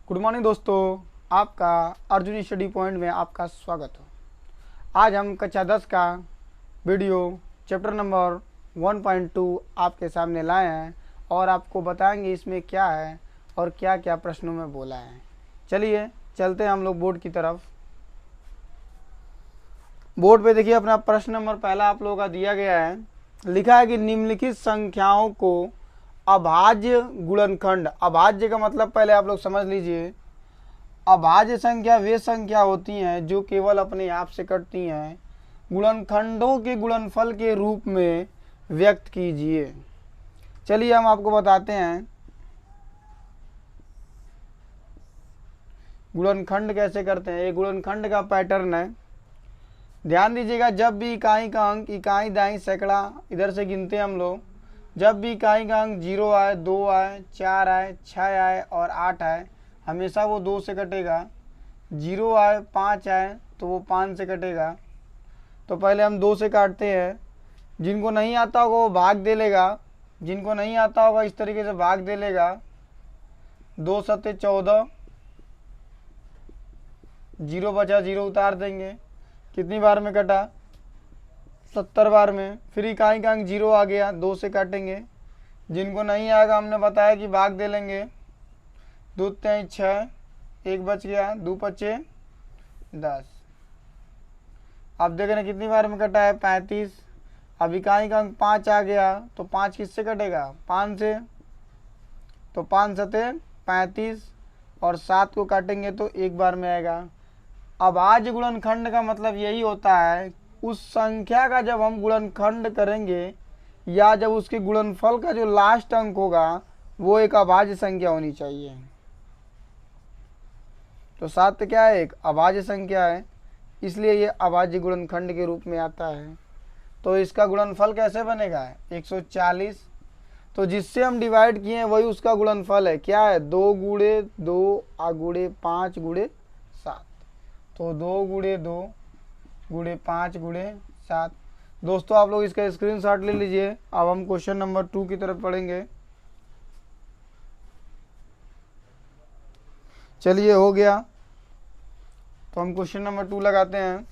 Good morning दोस्तों, आपका Arjun study point में आपका स्वागत हो। आज हम कक्षा 10 का वीडियो चैप्टर नंबर 1.2 आपके सामने लाए हैं और आपको बताएंगे इसमें क्या है और क्या क्या प्रश्नों में बोला है। चलिए चलते हैं हम लोग बोर्ड की तरफ। बोर्ड पे देखिए अपना प्रश्न नंबर पहला आप लोगों का दिया गया है। लिखा है कि निम्नलिखित संख्याओं को अभाज्य गुणनखंड। अभाज्य का मतलब पहले आप लोग समझ लीजिए। अभाज्य संख्या वे संख्या होती हैं जो केवल अपने आप से कटती हैं। गुणनखंडों के गुणनफल के रूप में व्यक्त कीजिए। चलिए हम आपको बताते हैं गुणनखंड कैसे करते हैं। ये गुणनखंड का पैटर्न है। ध्यान दीजिएगा, जब भी इकाई का अंक, इकाई दाई सैकड़ा इधर से गिनते हैं हम लोग। जब भी इकाई का अंक 0 आए, 2 आए, 4 आए, 6 आए और 8 आए, हमेशा वो 2 से कटेगा। 0 आए, 5 आए तो वो 5 से कटेगा। तो पहले हम 2 से काटते हैं। जिनको नहीं आता होगा वो भाग दे लेगा। जिनको नहीं आता होगा इस तरीके से भाग दे लेगा। 2 सत्ते 14, 0 बचा, 0 उतार देंगे। कितनी बार में कटा? 70 बार में। फिर इकाई का अंक 0 आ गया, 2 से काटेंगे। जिनको नहीं आएगा हमने बताया कि भाग दे लेंगे। 2 3 6, 1 बच गया, 2 पचे 10। अब देख रहे हैं कितनी बार में कटा है? 35। अब इकाई का अंक 5 आ गया तो 5 किससे कटेगा? 5 से। तो 5 सते 35 और 7 को काटेंगे तो 1 बार में आएगा। अभाज्य गुणनखंड का मतलब यही होता है उस संख्या का जब हम गुणनखंड करेंगे या जब उसके गुणनफल का जो लास्ट अंक होगा वो एक अभाज्य संख्या होनी चाहिए। तो 7 क्या है? एक अभाज्य संख्या है, इसलिए ये अभाज्य गुणनखंड के रूप में आता है। तो इसका गुणनफल कैसे बनेगा? 140। तो जिससे हम डिवाइड किए हैं वही उसका गुणनफल है। क्या है? 2 गुणे 2 गुणे 5 गुणे 7। तो 2 गुणे 2 गुणे 5 गुणे 7। दोस्तों आप लोग इसका स्क्रीनशॉट ले लीजिए। अब हम क्वेश्चन नंबर 2 की तरफ पढ़ेंगे। चलिए हो गया, तो हम क्वेश्चन नंबर 2 लगाते हैं।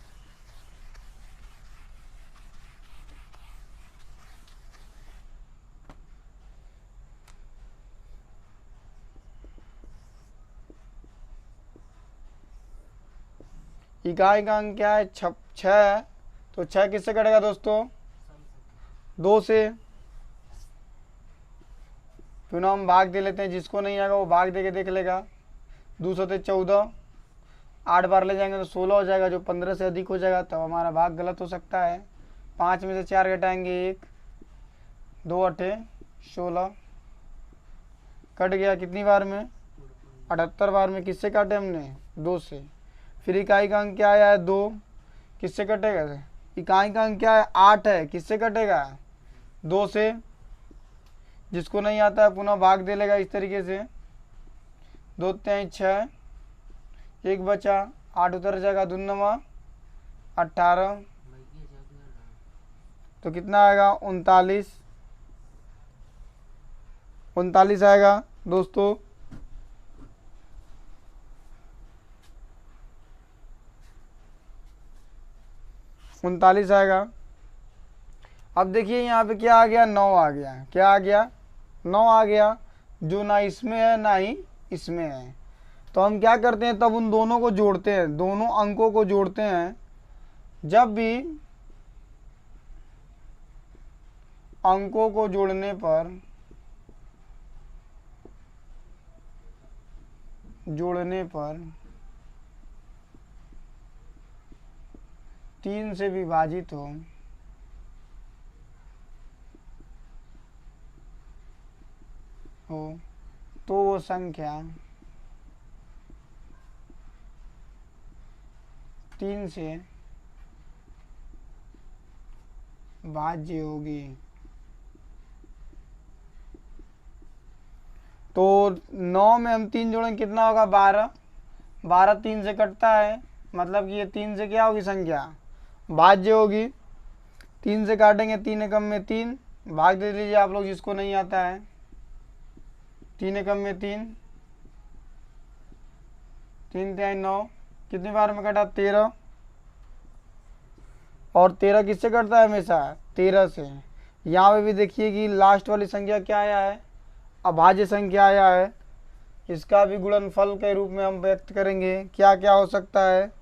इकाई का अंक क्या है? 6 है। तो 6 किससे कटेगा दोस्तों? 2 से। फिर हम भाग दे लेते हैं। जिसको नहीं आएगा वो भाग दे के देख लेगा। 2 सते 14, 8 बार ले जाएंगे तो 16 हो जाएगा, जो 15 से अधिक हो जाएगा तब हमारा भाग गलत हो सकता है। 5 में से 4 घटाएंगे 1, 2 अठे 16 कट गया। कितनी बार में? 78 बार में। किससे काटे हमने? 2 से। फिर इकाई का अंक क्या आया है? 2। किससे कटेगा? इकाई का अंक क्या है? 8 है। किससे कटेगा? 2 से। जिसको नहीं आता है पुनः भाग दे लेगा इस तरीके से। 2 3 6, 1 बचा, 8 उतर जाएगा, 2 9 18। तो कितना आएगा? 39। 39 आएगा दोस्तों। उनतालीस आएगा। अब देखिए यहाँ पे क्या आ गया? 9 आ गया। क्या आ गया? 9 आ गया, जो ना इसमें है ना ही इसमें है। तो हम क्या करते हैं, तब उन दोनों को जोड़ते हैं, दोनों अंकों को जोड़ते हैं। जब भी अंकों को जोड़ने पर 3 से विभाजित हो तो वो संख्या 3 से भाज्य होगी। तो 9 में हम 3 जोड़ेंगे, कितना होगा? 12। 12 3 से कटता है, मतलब कि ये 3 से क्या होगी? संख्या भाज्य होगी। 3 से काटेंगे, 3 एकम में 3, भाग दे लीजिए आप लोग जिसको नहीं आता है। 3 एकम में 3, 3 तिहाई 9, कितनी बार में कटा 13, और 13 किससे कटता है हमेशा 13 से। यहाँ पे भी देखिए कि लास्ट वाली संख्या क्या आया है, अभाज्य संख्या आया है। इसका भी गुणनफल के रूप में हम व्यक्त करेंगे। क्या क्या हो सकता है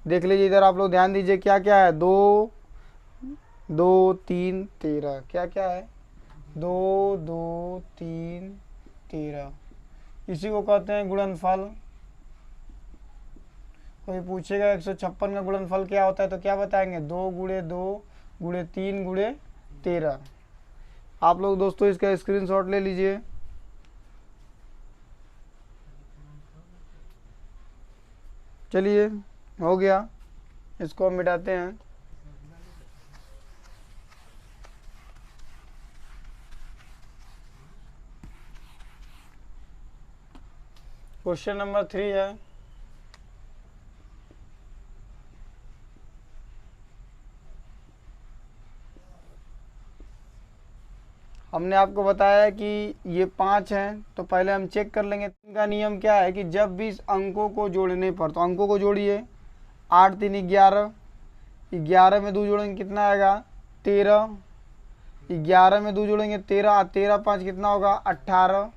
देख लीजिए, इधर आप लोग ध्यान दीजिए क्या क्या है। 2 2 3 13, क्या क्या है 2 2 3 13, इसी को कहते हैं गुणनफल। कोई पूछेगा 156 का गुणनफल क्या होता है तो क्या बताएंगे, 2 गुणे 2 गुणे 3 गुणे 13। आप लोग दोस्तों इसका स्क्रीनशॉट ले लीजिए। चलिए हो गया, इसको हम मिटाते हैं। क्वेश्चन नंबर 3 है, हमने आपको बताया कि ये 5 हैं, तो पहले हम चेक कर लेंगे। इनका नियम क्या है कि जब भी इस अंकों को जोड़ने पर, तो अंकों को जोड़िए, 8 3 11, 11 में 2 जोड़ेंगे कितना आएगा 13, 11 में 2 जोड़ेंगे 13, 13 5 कितना होगा 18,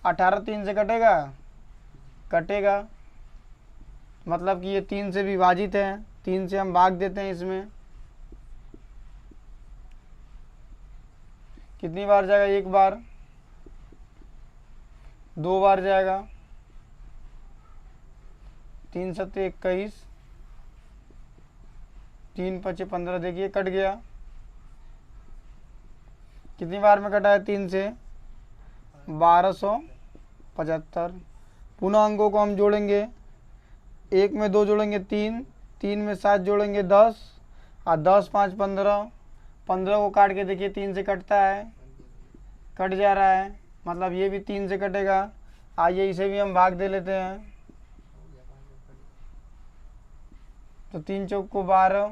18 3 से कटेगा, कटेगा, मतलब कि ये 3 से विभाजित है, 3 से हम भाग देते हैं। इसमें कितनी बार जाएगा, एक बार, 2 बार जाएगा, 3 सत्ते 21, 3 पचे 15, देखिए कट गया। कितनी बार में कटा है 3 से 1275। पुनः अंकों को हम जोड़ेंगे, 1 में 2 जोड़ेंगे 3, 3 में 7 जोड़ेंगे 10, और 10 5 15, 15 को काट के देखिए 3 से कटता है, कट जा रहा है, मतलब ये भी 3 से कटेगा। आइए इसे भी हम भाग दे लेते हैं, तो 3 चौक को 12,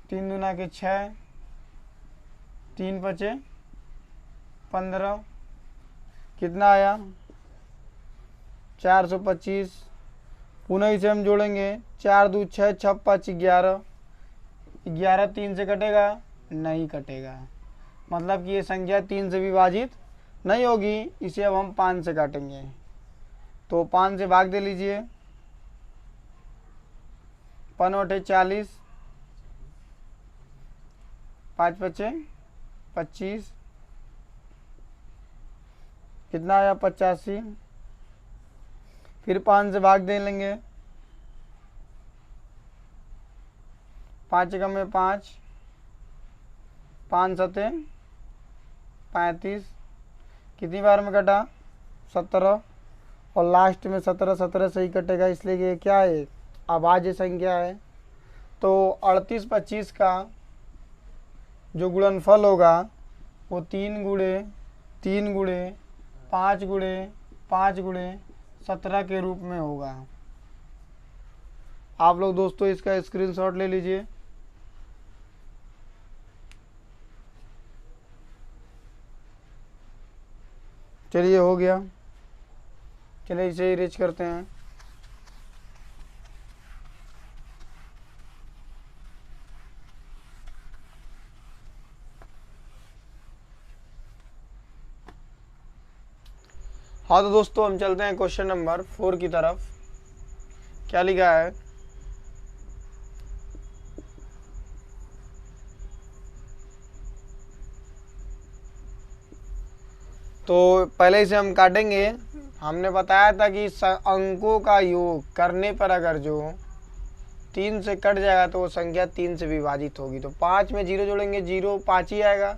3 दूना के 6, 3 पचे 15, कितना आया 425। पुनः इसे हम जोड़ेंगे, 4 2 6 6 5 11, 11 3 से कटेगा, नहीं कटेगा, मतलब कि ये संख्या 3 से विभाजित नहीं होगी। इसे अब हम 5 से काटेंगे, तो 5 से भाग दे लीजिए, 5 8 40, 5 पचे 25, कितना आया 85। फिर 5 से भाग दे लेंगे, 5 एकम में 5, 5 सते 35, कितनी बार में कटा 17, और लास्ट में 17 17 से ही कटेगा, इसलिए ये क्या है अभाज्य संख्या है। तो 38 25 का जो गुणनफल होगा वो 3 गुणे 3 गुणे 5 गुणे 5 गुणे 17 के रूप में होगा। आप लोग दोस्तों इसका स्क्रीनशॉट ले लीजिए। चलिए हो गया, चलिए इसे इरेज करते हैं। हाँ तो दोस्तों हम चलते हैं क्वेश्चन नंबर 4 की तरफ। क्या लिखा है, तो पहले इसे हम काटेंगे। हमने बताया था कि अंकों का योग करने पर अगर जो 3 से कट जाएगा तो वो संख्या 3 से विभाजित होगी। तो 5 में 0 जोड़ेंगे, 0 5 ही आएगा,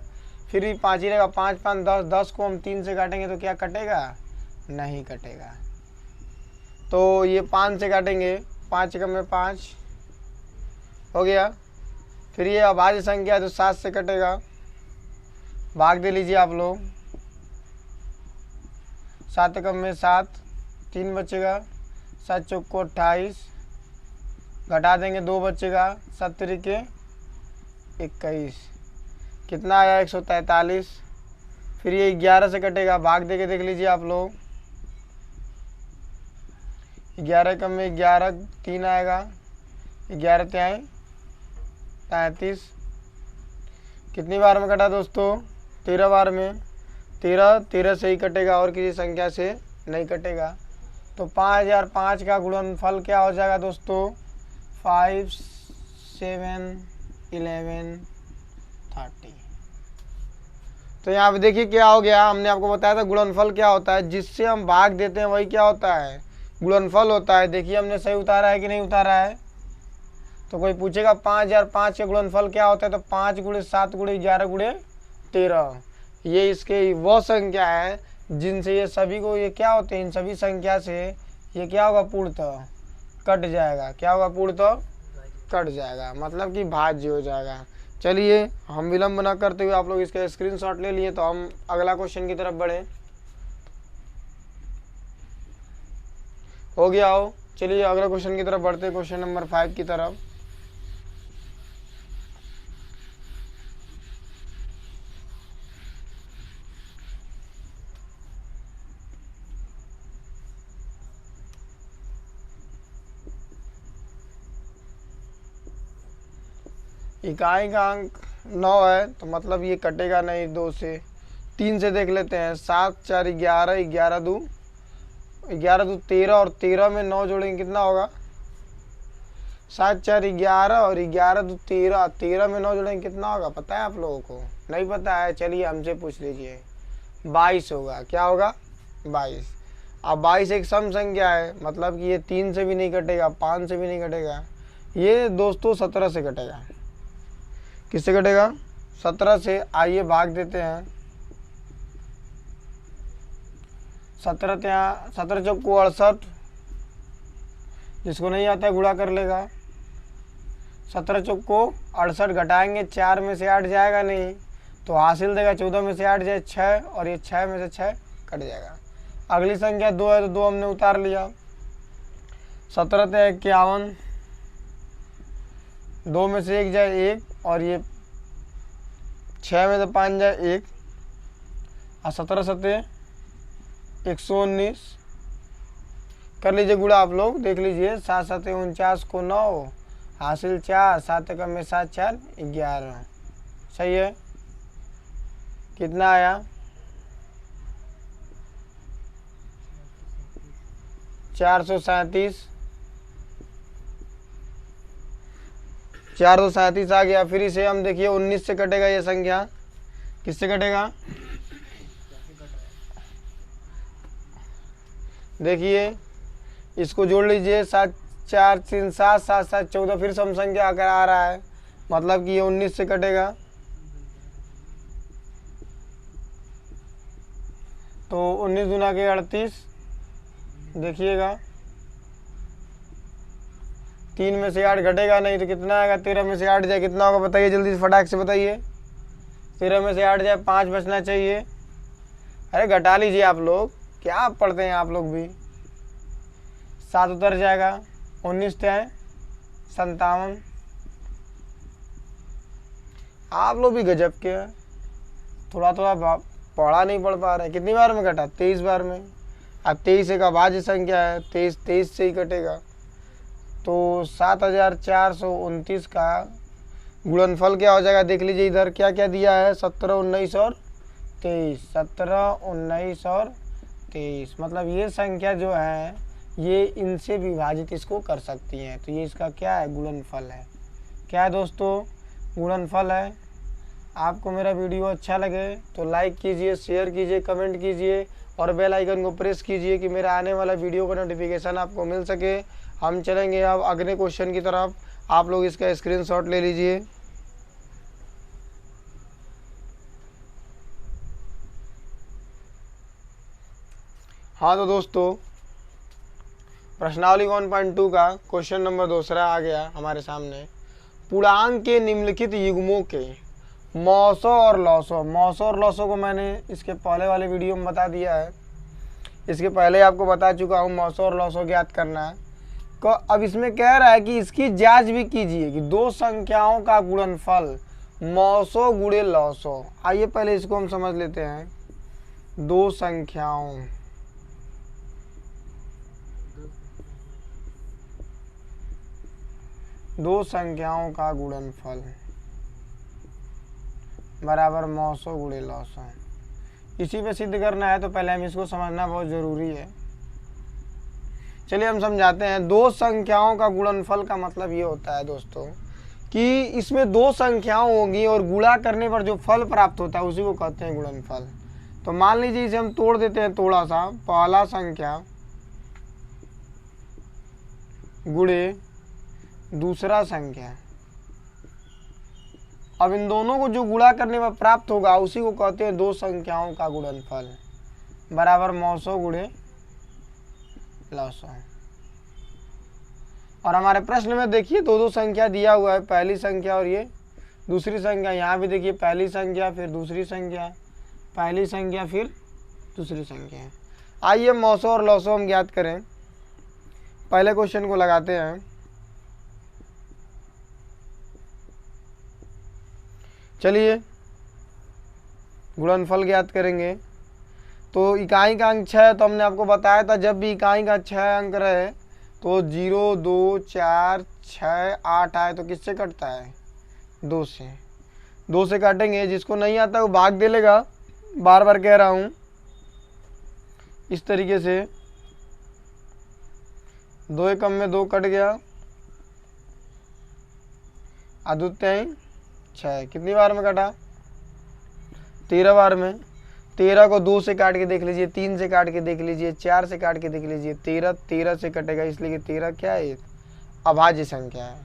फिर भी 5 ही रहेगा, 5 5 10, 10 को हम 3 से काटेंगे तो क्या कटेगा, नहीं कटेगा। तो ये 5 से काटेंगे, 5 एकम में 5 हो गया। फिर ये अभाज्य संख्या है तो 7 से कटेगा, भाग दे लीजिए आप लोग, 7 एकम में 7, 3 बचेगा, 7 चौक को 28, घटा देंगे 2 बचेगा, 7 तिरिके 21, कितना आया 143। फिर ये 11 से कटेगा, भाग दे के देख लीजिए आप लोग, 11 कम में 11 3 आएगा, 11 त्याएँ 35। कितनी बार में कटा दोस्तों? 13 बार में। 13 से ही कटेगा और किसी संख्या से नहीं कटेगा। तो 5005 का गुणनफल क्या हो जाएगा दोस्तों? 5 7 11 30। तो यहाँ पे देखिए क्या हो गया, हमने आपको बताया था गुणनफल क्या होता है, जिससे हम भाग देते हैं वही क्या होता है? गुणनफल होता है। देखिए हमने सही उतारा है कि नहीं उतारा है? तो कोई पूछेगा 5005 के गुणनफल क्या होता है, तो 5 × 7 × 11 × 13। ये इसके वो संख्या है जिनसे ये सभी को ये क्या होते हैं, इन सभी संख्या से ये क्या होगा? पूर्णतः कट जाएगा। क्या होगा? पूर्णतः कट जाएगा, मतलब कि भाज्य हो जाएगा। चलिए हम विलंब न करते हुए आप लोग इसका स्क्रीनशॉट ले लिए, तो हम अगला क्वेश्चन की तरफ बढ़े। हो गया हो? चलिए अगला क्वेश्चन की तरफ बढ़ते हैं, क्वेश्चन नंबर 5 की तरफ। इकाई का अंक 9 है, तो मतलब ये कटेगा नहीं 2 से। 3 से देख लेते हैं। 7 4 11, 11 2 13 और 13 में 9 जोड़ेंगे कितना होगा? 7 4 11 और 11 2 13, 13 में 9 जोड़ेंगे कितना होगा? पता है आप लोगों को? नहीं पता है? चलिए हमसे पूछ लीजिए। 22 होगा। क्या होगा? 22। अब 22 एक सम संख्या है, मतलब कि ये 3 से भी नहीं कटेगा, 5 से भी नहीं कटेगा। ये दोस्तों 17 से कटेगा। किससे कटेगा? 17 से। आइए भाग देते हैं। 17 यहाँ 17 चौक को 68, जिसको नहीं आता है गुणा कर लेगा। 17 चौक को 68 घटाएंगे, 4 में से 8 जाएगा नहीं, तो हासिल देगा 14 में से 8 जाए 6, और ये 6 में से 6 कट जाएगा। अगली संख्या 2 है, तो 2 हमने उतार लिया। 17 ते 51, 2 में से 1 जाए 1, और ये 6 में से 5 जाए 1, और 17 सते 119। कर लीजिए गुणा आप लोग, देख लीजिए। 7 7 49 को 9, हासिल 4, 7 कम में 7 4 11। सही है? कितना आया? 437। 437 आ गया। फिर इसे हम देखिए 19 से कटेगा ये संख्या। किससे कटेगा? देखिए इसको जोड़ लीजिए। 7 4 3 7 7 7 14, फिर सम संख्या आकर आ रहा है, मतलब कि ये 19 से कटेगा। तो 19 दूना के 38। देखिएगा 3 में से 8 घटेगा नहीं, तो कितना आएगा? 13 में से 8 जाए कितना होगा? बताइए जल्दी से, फटाक से बताइए। 13 में से 8 जाए 5 बचना चाहिए। अरे घटा लीजिए आप लोग, क्या पढ़ते हैं आप लोग भी। 7 उतर जाएगा। 19 त्याएँ 57। आप लोग भी गजब के हैं, थोड़ा थोड़ा पढ़ा नहीं पढ़ पा रहे। कितनी बार में कटा? 23 बार में। अब 23 एक अभाज्य संख्या है, 23 से ही कटेगा। तो 7429 का गुणनफल क्या हो जाएगा? देख लीजिए इधर क्या क्या दिया है। 17 19 और 23। 17 19 और 23, मतलब ये संख्या जो है ये इनसे विभाजित इसको कर सकती हैं। तो ये इसका क्या है? गुणनफल है। क्या है दोस्तों? गुणनफल है। आपको मेरा वीडियो अच्छा लगे तो लाइक कीजिए, शेयर कीजिए, कमेंट कीजिए और बेल आइकन को प्रेस कीजिए कि मेरा आने वाला वीडियो का नोटिफिकेशन आपको मिल सके। हम चलेंगे अब अगले क्वेश्चन की तरफ। आप लोग इसका स्क्रीनशॉट ले लीजिए। हाँ तो दोस्तों प्रश्नावली 1.2 का क्वेश्चन नंबर दूसरा आ गया हमारे सामने। पूर्णांक के निम्नलिखित युग्मों के मौसों और लौसों को मैंने इसके पहले वाले वीडियो में बता दिया है। इसके पहले आपको बता चुका हूँ मौसों और लौसों ज्ञात करना है। अब इसमें कह रहा है कि इसकी जांच भी कीजिए कि दो संख्याओं का गुणनफल मौसों गुणे लौसों। आइए पहले इसको हम समझ लेते हैं। दो संख्याओं दो संख्याओं का गुणनफल बराबर 900 गुणे 900। इसी पे सिद्ध करना है तो पहले हम इसको समझना बहुत ज़रूरी है। चलिए हम समझाते हैं। दो संख्याओं का गुणनफल का मतलब ये होता है दोस्तों कि इसमें दो संख्याओं होंगी और गुणा करने पर जो फल प्राप्त होता है उसी को कहते हैं गुणनफल। तो मान लीजिए इसे हम तोड़ देते हैं थोड़ा सा। पहला संख्या गुणे दूसरा संख्या, अब इन दोनों को जो गुणा करने पर प्राप्त होगा उसी को कहते हैं दो संख्याओं का गुणनफल बराबर 900 गुणे 900। और हमारे प्रश्न में देखिए दो संख्या दिया हुआ है, पहली संख्या और ये दूसरी संख्या। यहाँ भी देखिए पहली संख्या फिर दूसरी संख्या, पहली संख्या फिर दूसरी संख्या। आइए 900 और 900 हम ज्ञात करें। पहले क्वेश्चन को लगाते हैं। चलिए गुणनफल ज्ञात करेंगे। तो इकाई का अंक 6, तो हमने आपको बताया था जब भी इकाई का 6 अंक रहे तो 0, 2, 4, 6, 8 आए तो किससे कटता है? 2 से। 2 से काटेंगे, जिसको नहीं आता वो भाग दे लेगा। बार बार कह रहा हूँ इस तरीके से 2 एकम में 2 कट गया, अद्वितीय 6 कितनी बार में कटा? 13 बार में। 13 को 2 से काट के देख लीजिए, 3 से काट के देख लीजिए, 4 से काट के देख लीजिए। 13 से कटेगा, इसलिए कि 13 क्या है? अभाज्य संख्या है।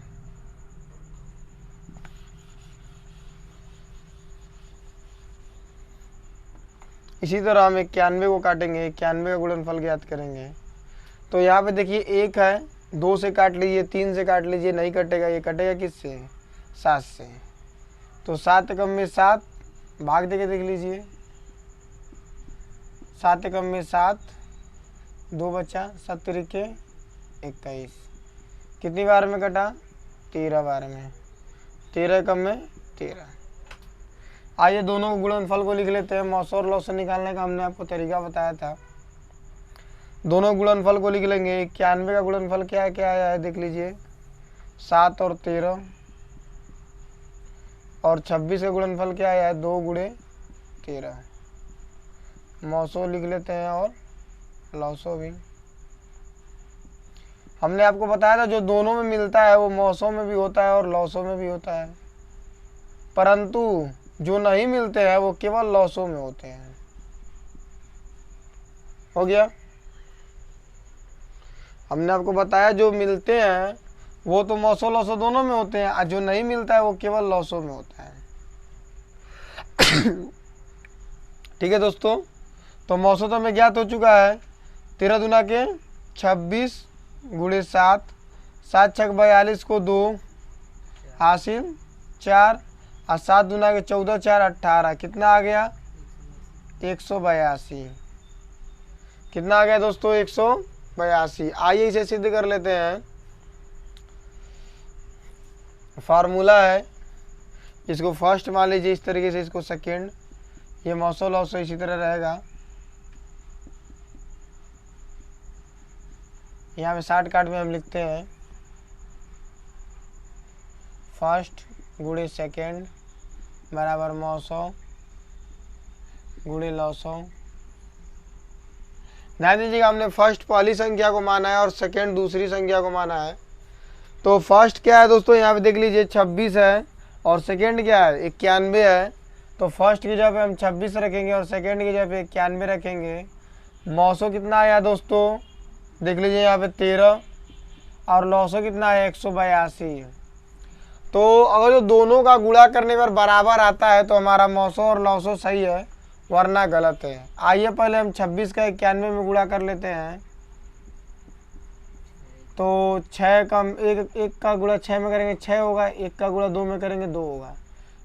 इसी तरह हम 91 को काटेंगे, 91 का गुणनफल ज्ञात करेंगे। तो यहाँ पे देखिए 1 है, 2 से काट लीजिए, 3 से काट लीजिए, नहीं कटेगा। ये कटेगा किससे? 7 से। तो 7 एकम में 7, भाग देके देख लीजिए। 7 एकम में 7, 2 बचा, 7 त्रिके 21। कितनी बार में कटा? 13 बार में। 13 एकम में 13। आइए दोनों गुणनफल को लिख लेते हैं। 900 और 900 निकालने का हमने आपको तरीका बताया था। दोनों गुणनफल को लिख लेंगे। 91 का गुणनफल क्या आया है देख लीजिए, 7 और 13। और 26 का गुणनफल क्या आया है? 2 गुणे 13। 900 लिख लेते हैं और 900 भी। हमने आपको बताया था जो दोनों में मिलता है वो 900 में भी होता है और 900 में भी होता है, परंतु जो नहीं मिलते हैं वो केवल 900 में होते हैं। हो गया? हमने आपको बताया जो मिलते हैं वो तो 900 दोनों में होते हैं, और जो नहीं मिलता है वो केवल 900 में होता है। ठीक है दोस्तों, तो 900 तो हमें ज्ञात हो चुका है। 13 दूना के 26 गुणे 7, 7 छक 42 को 2 हासिल 4, और 7 दूना के 14, 4 18। कितना आ गया? 182। कितना आ गया दोस्तों? 182। आइए इसे सिद्ध कर लेते हैं। फार्मूला है, इसको फर्स्ट मान लीजिए इस तरीके से, इसको सेकेंड। ये 900 900 इसी तरह रहेगा। यहाँ पे शॉर्टकट में हम लिखते हैं फर्स्ट गुणे सेकेंड बराबर 900 गुणे 900। ध्यान दीजिएगा, हमने फर्स्ट पहली संख्या को माना है और सेकेंड दूसरी संख्या को माना है। तो फर्स्ट क्या है दोस्तों? यहाँ पे देख लीजिए 26 है और सेकेंड क्या है? 91 है। तो फर्स्ट की जगह पे हम 26 रखेंगे और सेकेंड की जगह पे 91 रखेंगे। 900 कितना आया दोस्तों? देख लीजिए यहाँ पे 13 और 900 कितना है? 182। तो अगर जो दोनों का गुणा करने पर बराबर आता है तो हमारा 900 और 900 सही है, वरना गलत है। आइए पहले हम 26 का 91 में गुणा कर लेते हैं। तो 6 का एक का गुणा 6 में करेंगे 6 होगा, 1 का गुणा 2 में करेंगे 2 होगा।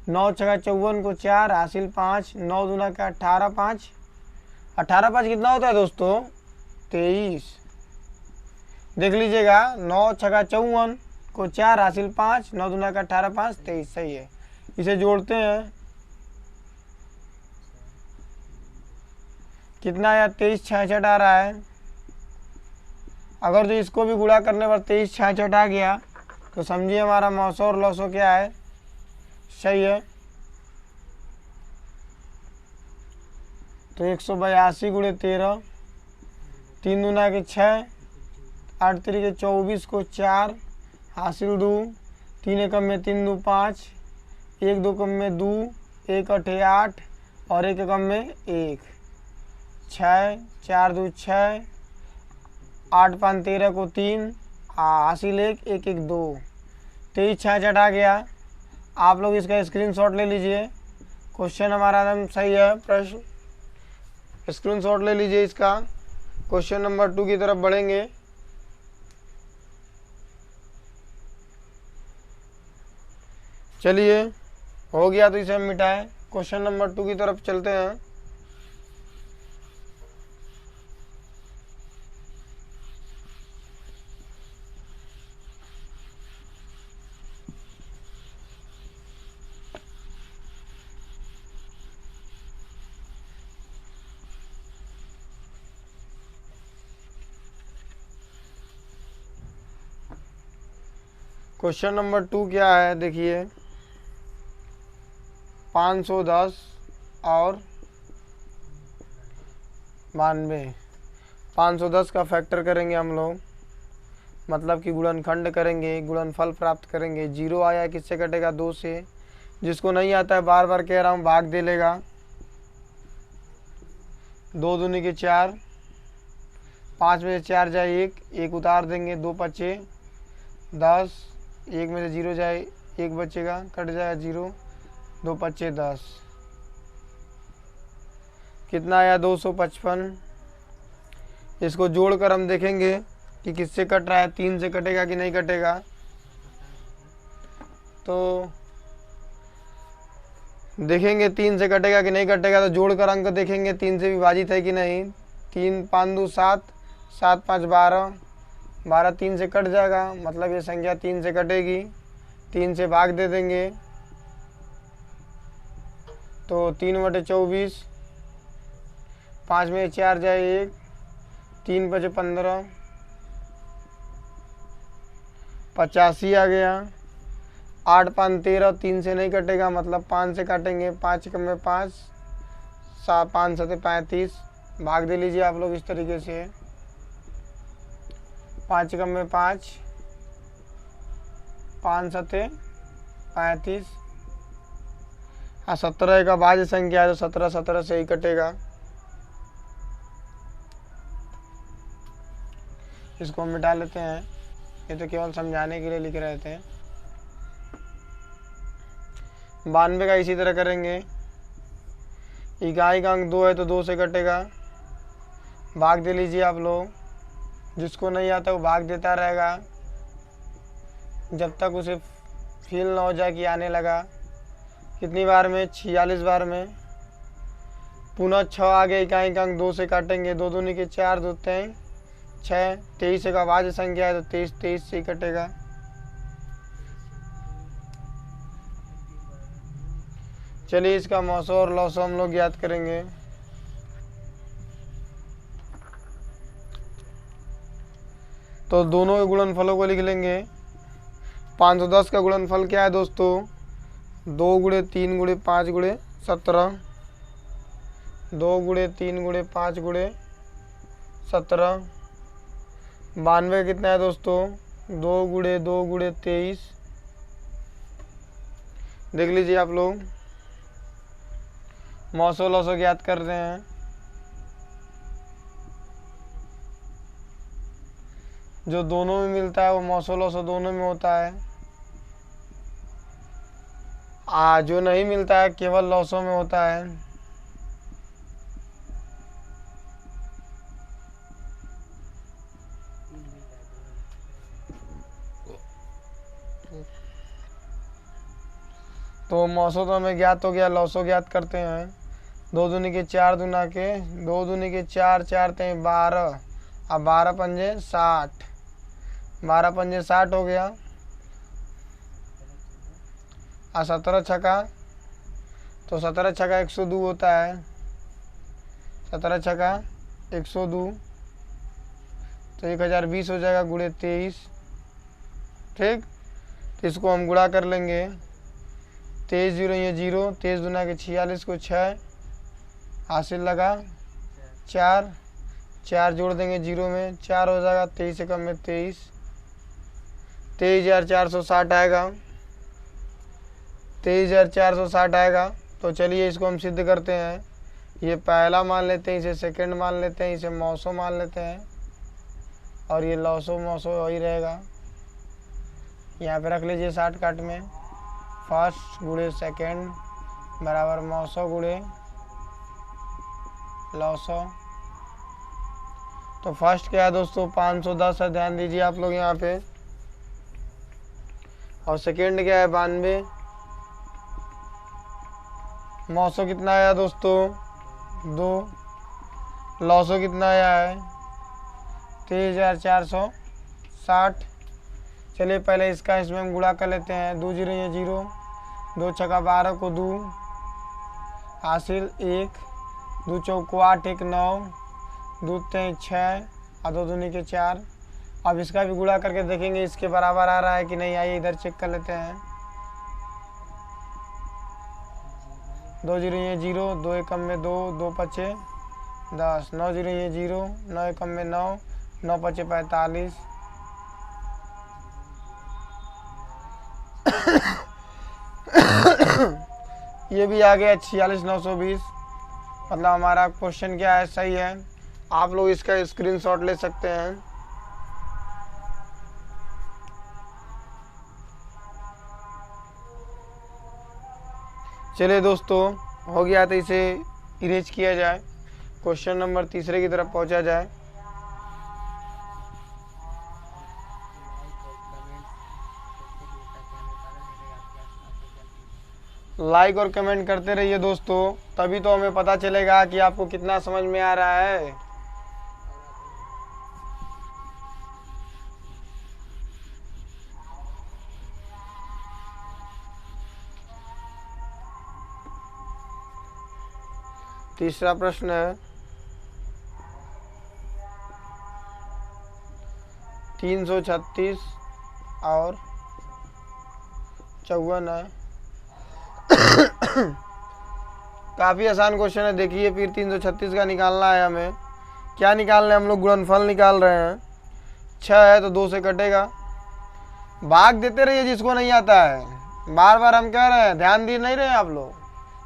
9 छका 54 को 4 हासिल 5, 9 दूना का 18 5, 18 5 कितना होता है दोस्तों? 23। देख लीजिएगा, 9 छका 54 को 4 हासिल 5, 9 दूना का 18 5 23 सही है। इसे जोड़ते हैं, कितना आया? 23 66 आ रहा है। अगर जो इसको भी गुणा करने पर 23 66 आ गया तो समझिए हमारा मौसो और लौसो क्या है, सही है। तो 182 गुणे 13, 3 दूना के 6, 8 तरीके 24 को 4 हासिल 2, 3 एकम में 3 2 5, 1 2 कम में 2, 1 8 8 और 1 एकम में 1, 6 4 2 6, 8 5 13 को 3 हासिल 1 1 1 2, 23 66 आ गया। आप लोग इसका स्क्रीनशॉट ले लीजिए। क्वेश्चन हमारा एकदम सही है, प्रश्न स्क्रीनशॉट ले लीजिए इसका। क्वेश्चन नंबर 2 की तरफ बढ़ेंगे। चलिए हो गया तो इसे हम मिटाएं। क्वेश्चन नंबर 2 की तरफ चलते हैं। क्वेश्चन नंबर 2 क्या है, देखिए 510 और 92। 510 का फैक्टर करेंगे हम लोग, मतलब कि गुणनखंड करेंगे, गुणनफल प्राप्त करेंगे। 0 आया किससे कटेगा, 2 से। जिसको नहीं आता है बार बार कह रहा हूँ भाग दे लेगा। 2 दूनी के 4, 5 में से 4 जाए 1, 1 उतार देंगे, 2 पच्चे 10, 1 में से 0 जाए 1 बचेगा, कट जाएगा 0, 2 पच्चे 10, कितना आया 255। इसको जोड़कर हम देखेंगे कि किससे कट रहा है, 3 से कटेगा कि नहीं कटेगा। तो देखेंगे 3 से कटेगा कि नहीं कटेगा, तो जोड़कर अंक देखेंगे 3 से विभाजित है कि नहीं। 3 5 2 7, 7 5 12, 12 3 से कट जाएगा, मतलब ये संख्या 3 से कटेगी। 3 से भाग दे देंगे तो 3/24, 5 में 4 जाए 1, 3 5 15, 85 आ गया। 8 5 13, 3 से नहीं कटेगा, मतलब 5 से काटेंगे, 5 कम में 5, 5 7 35, भाग दे लीजिए आप लोग इस तरीके से। 5 कम में 5, 5 7 35, 17 का भाज्य संख्या है तो 17 17 से ही कटेगा। इसको हम मिटा लेते हैं, ये तो केवल समझाने के लिए लिख रहे थे। 92 का इसी तरह करेंगे। इकाई का अंक 2 है तो 2 से कटेगा, भाग दे लीजिए आप लोग। जिसको नहीं आता वो भाग देता रहेगा जब तक उसे फील ना हो जाए कि आने लगा। कितनी बार में, 46 बार में। पुनः 6 आ गया, इकाई का अंक 2 से काटेंगे, 2 दूनी के 4, 2 3 6, 23 का भाज्य संख्या है तो 23 23 से ही कटेगा। चलिए इसका मौसो और लौसो हम लोग याद करेंगे। तो दोनों के गुणनफलों को लिख लेंगे। 510 का गुणनफल क्या है दोस्तों, 2 गुणे 3 गुणे 5 गुणे 17, 2 गुणे 3 गुणे 5 गुणे 17। 92 कितना है दोस्तों, 2 गुणे 2 गुणे 23। देख लीजिए आप लोग, मौसो लौसो याद कर रहे हैं। जो दोनों में मिलता है वो मौसो लौसो दोनों में होता है। जो नहीं मिलता है केवल लौसो में होता है। तो मौसो तो हमें ज्ञात हो गया, लौसो ज्ञात करते हैं। 2 दूनी के 4 दूना के 2 दूनी के 4, 4 3 12, अब 12 पंजे 60, 12 पंजे 60 हो गया। 17 छक्का, तो 17 छक्का 102 होता है। 17 छक्का 102, तो 1020 हो जाएगा गुणे 23। ठीक, तो इसको हम गुणा कर लेंगे। 23 जीरो ये 0, 23 दूना के 46 को 6 हासिल लगा 4, 4 जोड़ देंगे 0 में, 4 हो जाएगा, 23 से कम में 23, 23,460 आएगा, 23,460 आएगा। तो चलिए इसको हम सिद्ध करते हैं। ये पहला मान लेते हैं, इसे सेकंड मान लेते हैं, इसे मौसो मान लेते हैं, और ये लौसो मौसो वही रहेगा। यहाँ पे रख लीजिए 60 काट में, फर्स्ट गुणे सेकंड बराबर मौसो गुणे लौसो। तो फर्स्ट क्या है दोस्तों 510 है, ध्यान दीजिए आप लोग यहाँ पे, और सेकंड क्या है 92। मौसो कितना आया दोस्तों 2, लौसो कितना आया है 23,460। चलिए पहले इसका इसमें हम गुणा कर लेते हैं। 2 जीरो ये 0, 2 छक्का 12 को 2 हासिल 1, 2 चौक को 8 1 9, 2 3 6 और 2 दूनी के 4। अब इसका भी गुणा करके देखेंगे इसके बराबर आ रहा है कि नहीं। आइए इधर चेक कर लेते हैं। 2 जीरो ये 0, 2 एकम में 2, 2 पचे 10, 9 जीरो ये 0, 9 एकम में 9, 9 पचे 45, ये भी आ गया 46,920। मतलब हमारा क्वेश्चन क्या है सही है। आप लोग इसका स्क्रीनशॉट ले सकते हैं। चलिए दोस्तों हो गया, तो इसे इरेज किया जाए, क्वेश्चन नंबर तीसरे की तरफ पहुंचा जाए। लाइक और कमेंट करते रहिए दोस्तों, तभी तो हमें पता चलेगा कि आपको कितना समझ में आ रहा है। तीसरा प्रश्न है 336 और 54 है। काफ़ी आसान क्वेश्चन है। देखिए फिर 336 का निकालना है हमें। क्या निकालना है हम लोग? गुणनफल निकाल रहे हैं। 6 है तो 2 से कटेगा। भाग देते रहिए जिसको नहीं आता है, बार बार हम कह रहे हैं, ध्यान दे नहीं रहे आप लोग।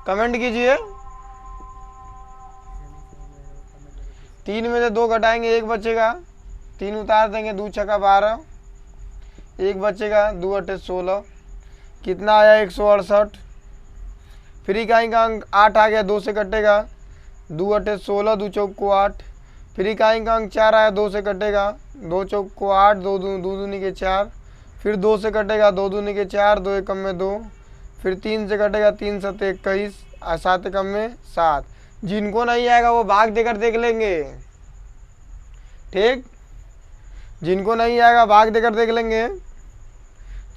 कमेंट कीजिए। 3 में से 2 घटाएंगे 1 बचेगा, 3 उतार देंगे, 2 छक्का 12, 1 बचेगा, 2 अट्ठे 16, कितना आया 168। फिर इकाई का अंक 8 आ गया, 2 से कटेगा, 2 अट्ठे 16, 2 चौक को 8। फिर इकाई का अंक 4 आया, 2 से कटेगा, 2 चौक को 8, 2 दूनी के 4। फिर 2 से कटेगा, 2 दूनी के 4, 2 एकम में 2। फिर 3 से कटेगा, 3 सत्ते 21 और 7 एकम में 7। जिनको नहीं आएगा वो भाग देकर देख लेंगे, ठीक। जिनको नहीं आएगा भाग देकर देख लेंगे।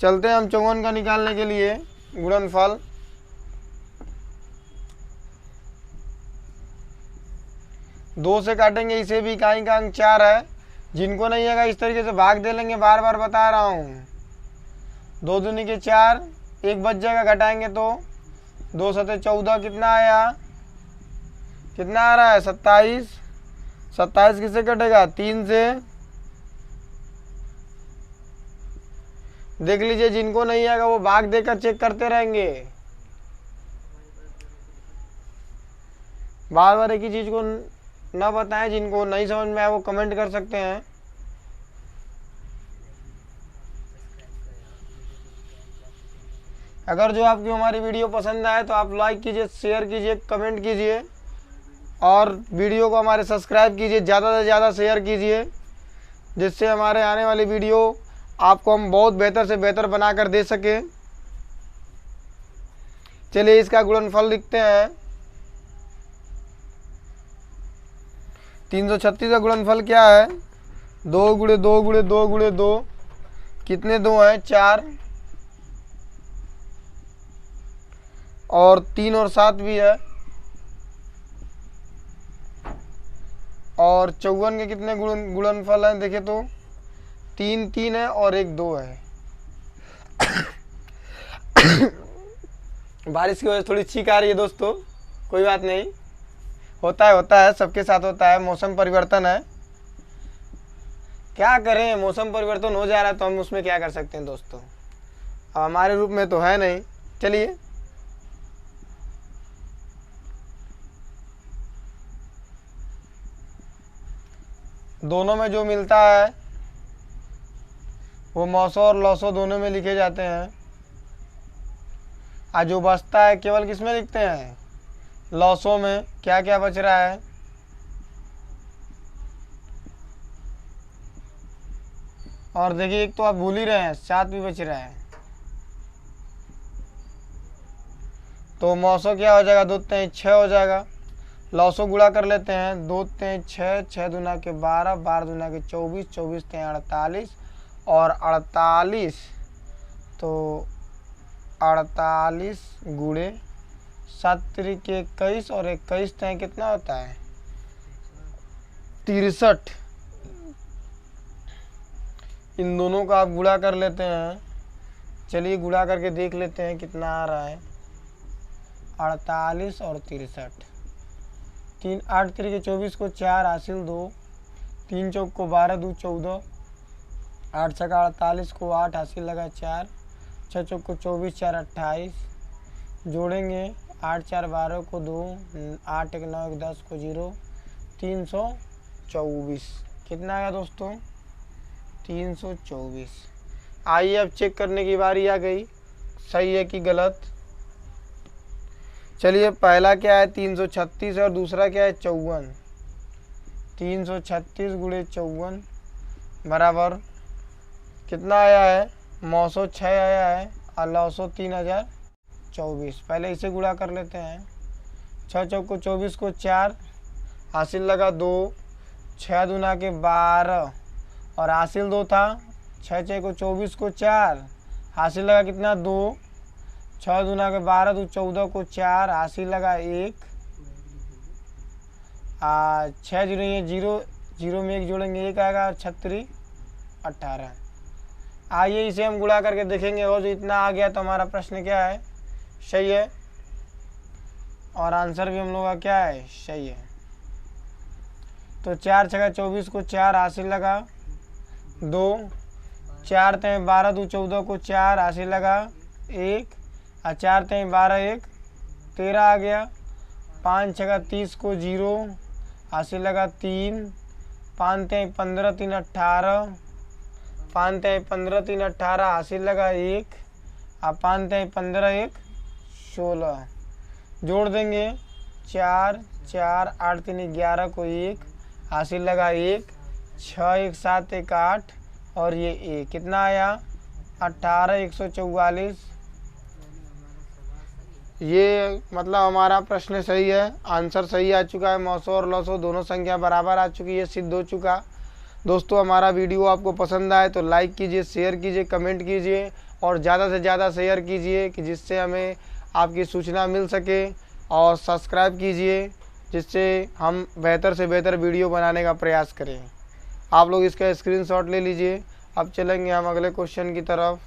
चलते हैं हम 54 का निकालने के लिए गुणनफल। दो से काटेंगे, इसे भी इकाई का अंक 4 है। जिनको नहीं आएगा इस तरीके से भाग दे लेंगे, बार बार बता रहा हूँ। 2 दूनी के 4, 1 बच जाएगा, घटाएंगे तो 2 सत्ते 14, कितना आया, कितना आ रहा है 27। 27 किससे कटेगा? 3 से। देख लीजिए, जिनको नहीं आएगा वो भाग देकर चेक करते रहेंगे। बार बार एक ही चीज को न बताएं। जिनको नहीं समझ में आया वो कमेंट कर सकते हैं। अगर जो आपकी हमारी वीडियो पसंद आए तो आप लाइक कीजिए, शेयर कीजिए, कमेंट कीजिए और वीडियो को हमारे सब्सक्राइब कीजिए, ज़्यादा से ज़्यादा शेयर कीजिए, जिससे हमारे आने वाली वीडियो आपको हम बहुत बेहतर से बेहतर बनाकर दे सके। चलिए इसका गुणनफल लिखते हैं। 336 का गुणनफल क्या है? 2 गुणे 2 गुणे 2 गुणे 2, कितने 2 हैं? 4, और 3 और 7 भी है। और 54 के कितने गुणनफल हैं? देखिए तो 3 3 है और 1 2 है। बारिश की वजह से थोड़ी छींक आ रही है दोस्तों, कोई बात नहीं, होता है सबके साथ होता है, मौसम परिवर्तन है, क्या करें, मौसम परिवर्तन हो जा रहा है तो हम उसमें क्या कर सकते हैं दोस्तों, अब हमारे रूप में तो है नहीं। चलिए दोनों में जो मिलता है वो मौसो और लौसो दोनों में लिखे जाते हैं, और जो बचता है केवल किस में लिखते हैं, लौसों में। क्या क्या बच रहा है, और देखिए एक तो आप भूल ही रहे हैं, 7 भी बच रहा है, तो मौसो क्या हो जाएगा, 2 3 6 हो जाएगा। लौसो गुणा कर लेते हैं, 2 3 6, 6 दूना के 12, 12 दूना के 24, 24 3 48, और 48, तो 48 गुणे 7 त्रिक 21, और 21 तय कितना होता है, 63। इन दोनों का आप गुणा कर लेते हैं, चलिए गुणा करके देख लेते हैं कितना आ रहा है, 48 और 63, 3 8 त्रिक 24 को 4 हासिल 2, 3 चौक को 12 2 14, 8 छक्का 48 को 8 हासिल लगा 4, 6 चौक को 24 4 28, जोड़ेंगे 8 4 12 को 2, 8 1 9 1 10 को 0, 324 कितना आया दोस्तों, 324। आइए अब चेक करने की बारी आ गई, सही है कि गलत। चलिए पहला क्या है 336 और दूसरा क्या है 54, 336 गुणे 54 बराबर कितना आया है, 906 आया है, और 3024। पहले इसे गुणा कर लेते हैं, 6 चौक को 24 को 4 हासिल लगा 2, 6 दूना के 12, और हासिल 2 था, 6 6 को 24 को 4 हासिल लगा कितना 2, 6 दूना के 12 2 14 को 4 हासिल लगा 1, 6 जोड़ेंगे 0, 0 में 1 जोड़ेंगे 1 आएगा, 36 18। आइए इसे हम गुणा करके देखेंगे, और जो इतना आ गया तो हमारा प्रश्न क्या है, सही है, और आंसर भी हम लोग का क्या है, सही है। तो 4 छक्का 24 को 4 हासिल लगा 2, 4 3 12 2 14 को 4 हासिल लगा 1, और 4 3 12 1 13 आ गया, 5 छक्का 30 को 0 हासिल लगा 3, 5 3 15 3 18, 5 3 15 3 18 हासिल लगा 1, और 5 3 15 1 16, जोड़ देंगे 4 4 8 3 11 को 1 हासिल लगा 1, 6 1 7 1 8, और ये 1 कितना आया 18 144। ये मतलब हमारा प्रश्न सही है, आंसर सही आ चुका है, मौसो और लौसो दोनों संख्या बराबर आ चुकी है, सिद्ध हो चुका। दोस्तों हमारा वीडियो आपको पसंद आए तो लाइक कीजिए, शेयर कीजिए, कमेंट कीजिए, और ज़्यादा से ज़्यादा शेयर कीजिए कि जिससे हमें आपकी सूचना मिल सके, और सब्सक्राइब कीजिए जिससे हम बेहतर से बेहतर वीडियो बनाने का प्रयास करें। आप लोग इसका स्क्रीनशॉट ले लीजिए। अब चलेंगे हम अगले क्वेश्चन की तरफ।